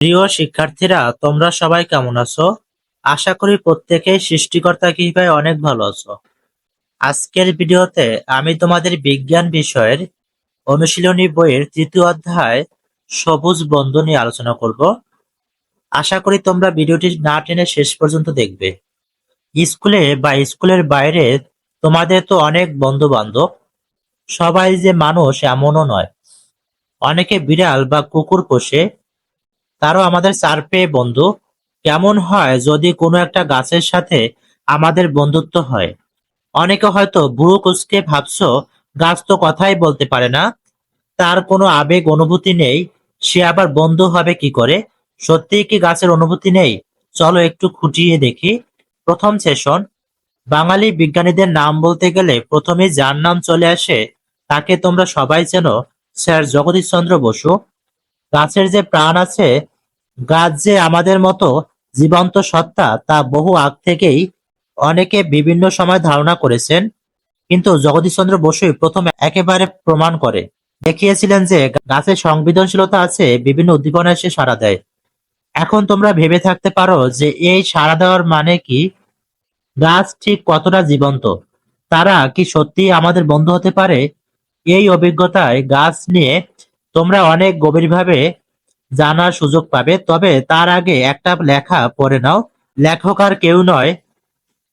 প্রিয় শিক্ষার্থীরা, তোমরা সবাই কেমন আছো? আশা করি প্রত্যেকেই সৃষ্টিকর্তা কৃপায় অনেক ভালো আছো। আজকের ভিডিওতে আমি তোমাদের বিজ্ঞান বিষয়ের অনুশীলনী বইয়ের তৃতীয় অধ্যায় সবুজ বন্ধু নিয়ে আলোচনা করব। আশা করি তোমরা ভিডিওটি না টেনে শেষ পর্যন্ত দেখবে। স্কুলে বা স্কুলের বাইরে তোমাদের তো অনেক বন্ধু বান্ধব। সবাই যে মানুষ এমনও নয়। অনেকে বিড়াল বা কুকুর পোষে, তারও আমাদের চার পেয়ে বন্ধু। কেমন হয় যদি কোনো একটা গাছের সাথে আমাদের বন্ধুত্ব হয়? অনেকে হয়তো বুড়ো কুঁচকে ভাবছো, গাছ তো কথাই বলতে পারে না, তার কোনো আবেগ অনুভূতি নেই, সে আবার বন্ধু হবে কি করে? সত্যিই কি গাছের অনুভূতি নেই? চলো একটু খুঁটিয়ে দেখি। প্রথম সেশন। বাঙালি বিজ্ঞানীদের নাম বলতে গেলে প্রথমেই যার নাম চলে আসে তাকে তোমরা সবাই চেনো, স্যার জগদীশচন্দ্র বসু। গাছের যে প্রাণ আছে, গাছ যে আমাদের মতো জীবন্ত সত্তা, তা বহু আগ থেকেই অনেকে বিভিন্ন সময় ধারণা করেছেন, কিন্তু জগদীশচন্দ্র বসুই প্রথম একেবারে প্রমাণ করে দেখিয়েছিলেন যে গাছের সংবেদনশীলতা আছে, বিভিন্ন উদ্দীপনায় সে সাড়া দেয়। এখন তোমরা ভেবে থাকতে পারো যে এই সাড়া দেওয়ার মানে কি? গাছ ঠিক কতটা জীবন্ত? তারা কি সত্যিই আমাদের বন্ধু হতে পারে? এই অভিজ্ঞতায় গাছ নিয়ে তোমরা অনেক গভীরভাবে জানার সুযোগ পাবে। তবে তার আগে একটা লেখা পড়ে নাও। লেখক আর কেউ নয়,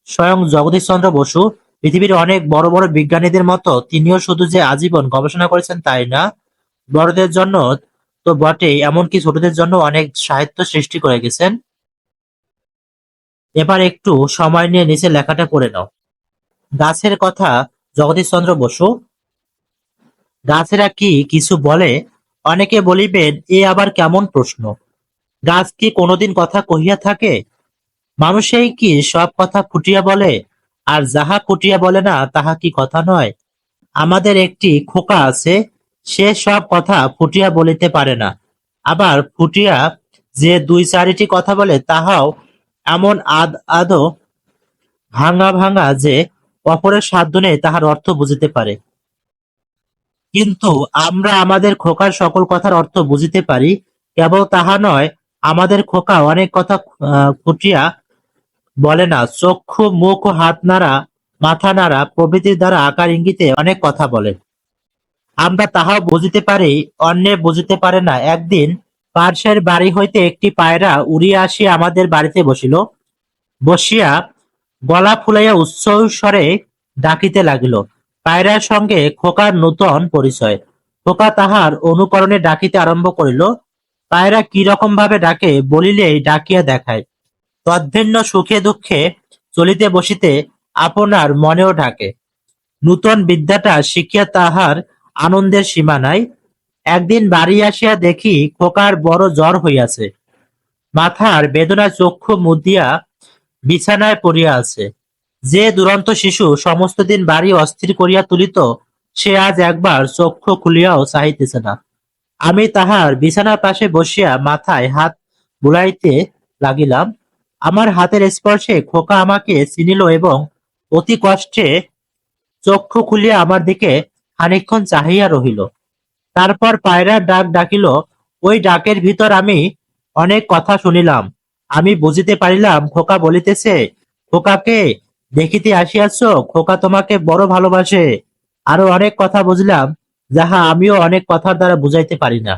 স্বয়ং জগদীশচন্দ্র বসু। পৃথিবীর অনেক বড় বড় বিজ্ঞানীদের মতো তিনিও শুধু যে আজীবন গবেষণা করেছেন তাই না, বড়দের জন্য তো বটেই, এমনকি ছোটদের জন্য অনেক সাহিত্য সৃষ্টি করে গেছেন। এবার একটু সময় নিয়ে নিচে লেখাটা পড়ে নাও। গাছের কথা জগদীশচন্দ্র বসু। গাছেরা কি কিছু বলে? অনেকে বলিবেন, এ আবার কেমন প্রশ্ন? গাছ কি কোনোদিন কথা কহিয়া থাকে? মানুষেই কি সব কথা ফুটিয়া বলে? আর যাহা ফুটিয়া বলে না তাহা কি কথা নয়? আমাদের একটি খোকা আছে, সে সব কথা ফুটিয়া বলিতে পারে না। আবার ফুটিয়া যে দুই চারিটি কথা বলে তাহাও এমন আদো ভাঙা ভাঙা যে অপরের সাধ্য নেই তাহার অর্থ বুঝিতে পারে। কিন্তু আমরা আমাদের খোকার সকল কথার অর্থ বুঝিতে পারি। কেবল তাহা নয়, আমাদের খোকা অনেক কথা ফুটিয়া বলে না। চক্ষু, মুখ ও হাত নাড়া, মাথা নাড়া প্রভৃতির দ্বারা আকার ইঙ্গিতে অনেক কথা বলে। আমরা তাহাও বুঝিতে পারি, অন্যে বুঝিতে পারে না। একদিন পার্শ্বের বাড়ি হইতে একটি পায়রা উড়িয়া আসিয়া আমাদের বাড়িতে বসিল। বসিয়া গলা ফুলাইয়া উচ্চ স্বরে ডাকিতে লাগিল। পায়রার সঙ্গে খোকার নূতন পরিচয়। খোকা তাহার অনুকরণে ডাকিতে আরম্ভ করিল। পায়রা কি রকম ভাবে ডাকে বলিলেই ডাকিয়া দেখায়। তদ্ভিন্ন সুখে দুঃখে চলিতে বসিতে আপনার মনেও ডাকে। নূতন বিদ্যাটা শিখিয়া তাহার আনন্দের সীমা নাই। একদিন বাড়ি আসিয়া দেখি খোকার বড় জ্বর হইয়াছে। মাথার বেদনায় চক্ষু মুদিয়া বিছানায় পড়িয়া আছে। যে দুরন্ত শিশু সমস্ত দিন বাড়ি অস্থির করিয়া তুলিত, সে আজ একবার চক্ষু খুলিয়াও চাহিতেছে না। আমি তাহার বিছানার পাশে বসিয়া মাথায় হাত বুলাইতে লাগিলাম। আমার হাতের স্পর্শে খোকা আমাকে চিনিল এবং অতি কষ্টে চক্ষু খুলিয়া আমার দিকে খানিকক্ষণ চাহিয়া রহিল। তারপর পায়রার ডাক ডাকিল। ওই ডাকের ভিতর আমি অনেক কথা শুনিলাম। আমি বুঝিতে পারিলাম খোকা বলিতেছে, খোকাকে দেখিতে আসিয়াছ, খোকা তোমাকে বড় ভালোবাসে। আরো অনেক কথা বুঝলাম, যাহা আমিও অনেক কথার দ্বারা বুঝাইতে পারি না।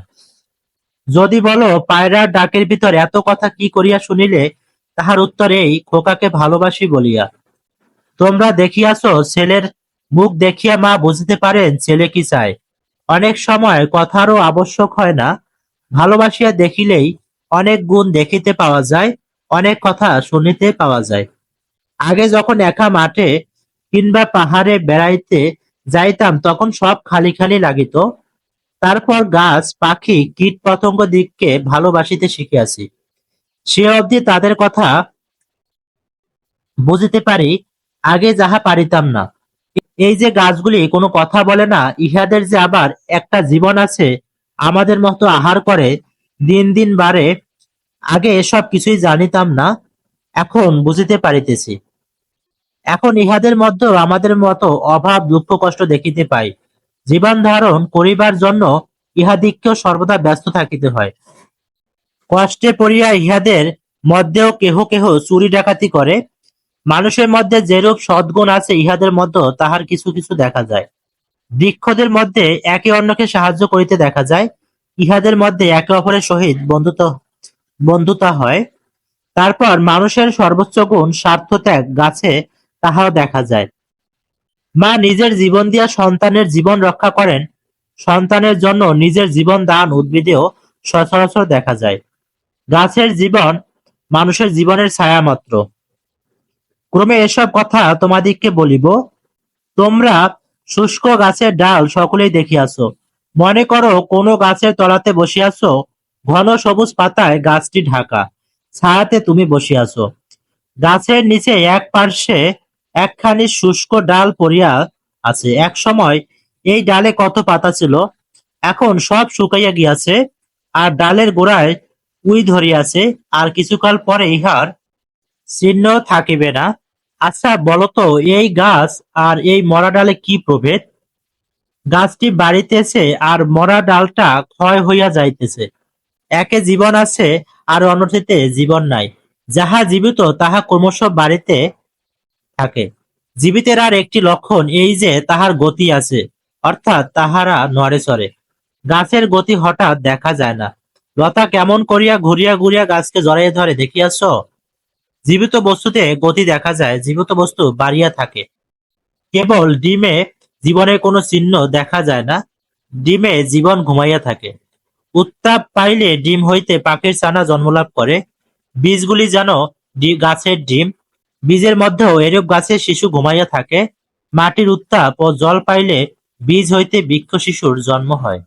যদি বলো, পায়রার ডাকের ভিতর এত কথা কি করিয়া শুনিলে? তাহার উত্তর এই, খোকাকে ভালোবাসি বলিয়া। তোমরা দেখিয়াছ, ছেলের মুখ দেখিয়া মা বুঝিতে পারেন ছেলে কি চায়। অনেক সময় কথারও আবশ্যক হয় না, ভালোবাসিয়া দেখিলেই অনেক গুণ দেখিতে পাওয়া যায়, অনেক কথা শুনিতে পাওয়া যায়। আগে যখন একা মাঠে কিংবা পাহাড়ে বেড়াইতে যাইতাম তখন সব খালি খালি লাগিত। তারপর গাছ, পাখি, কীট পতঙ্গ দিগকে ভালোবাসিতে শিখিয়াছি। সে অবধি তাদের কথা বুঝিতে পারি, আগে যাহা পারিতাম না। এই যে গাছগুলি কোনো কথা বলে না, ইহাদের যে আবার একটা জীবন আছে, আমাদের মতো আহার করে, দিন দিন বাড়ে, আগে এসব কিছুই জানিতাম না, এখন বুঝিতে পারিতেছি। এখন ইহাদের মধ্যেও আমাদের মতো অভাব দুঃখ কষ্ট দেখিতে পাই। জীবন ধারণ করিবার জন্য ইহাদিগকেও সর্বদা ব্যস্ত থাকিতে হয়। কষ্টে পড়িয়া ইহাদের মধ্যেও কেহ কেহ চুরি ডাকাতি করে। মানুষের মধ্যে যেরূপ সদ্গুণ আছে ইহাদের মধ্যে তাহার কিছু কিছু দেখা যায়। বৃক্ষদের মধ্যে একে অন্যকে সাহায্য করিতে দেখা যায়, ইহাদের মধ্যে একে অপরের সহিত বন্ধুতা হয়। তারপর মানুষের সর্বোচ্চ গুণ স্বার্থত্যাগ, গাছে তাহাও দেখা যায়। মা নিজের জীবন দিয়া সন্তানের জীবন রক্ষা করেন, সন্তানের জন্য নিজের জীবন দান উদ্ভিদেও সচরাচর দেখা যায়। গাছের জীবন মানুষের জীবনের ছায়া মাত্র। ক্রমে এসব কথা তোমাদিগকে বলিব। তোমরা শুষ্ক গাছের ডাল সকলেই দেখিয়াছ। মনে করো কোনো গাছের তলাতে বসিয়াছ, ঘন সবুজ পাতায় গাছটি ঢাকা, ছায়াতে তুমি বসিয়াছ। গাছের নিচে এক পার্শ্বে একখানি শুষ্ক ডাল পড়িয়া আছে। এক সময় এই ডালে কত পাতা ছিল, এখন সব শুকাইয়া গিয়াছে, আর ডালের গোড়ায় উই ধরিয়াছে, আর কিছুকাল পরে ইহার চিহ্ন থাকিবে না। আচ্ছা বলতো, এই গাছ আর এই মরা ডালে কি প্রভেদ? গাছটি বাড়িতেছে আর মরা ডালটা ক্ষয় হইয়া যাইতেছে। একে জীবন আছে আর অন্যটিতে জীবন নাই। যাহা জীবিত তাহা ক্রমশ বাড়িতে থাকে। জীবিতের আর একটি লক্ষণ এই যে তাহার গতি আছে, অর্থাৎ তাহারা নড়ে চড়ে। গাছের গতি হঠাৎ দেখা যায় না। লতা কেমন করিয়া ঘুরিয়া ঘুরিয়া গাছকে জড়াইয়া ধরে দেখিয়াছ? জীবিত বস্তুতে গতি দেখা যায়, জীবিত বস্তু বাড়িয়া থাকে। কেবল ডিমে জীবনের কোনো চিহ্ন দেখা যায় না, ডিমে জীবন ঘুমাইয়া থাকে। উত্তাপ পাইলে ডিম হইতে পাখির ছানা জন্মলাভ করে। বীজগুলি যেন গাছের ডিম, বীজের মধ্যেও এরূপ গাছের শিশু ঘুমাইয়া থাকে। মাটির উত্তাপ ও জল পাইলে বীজ হইতে বৃক্ষ শিশুর জন্ম হয়।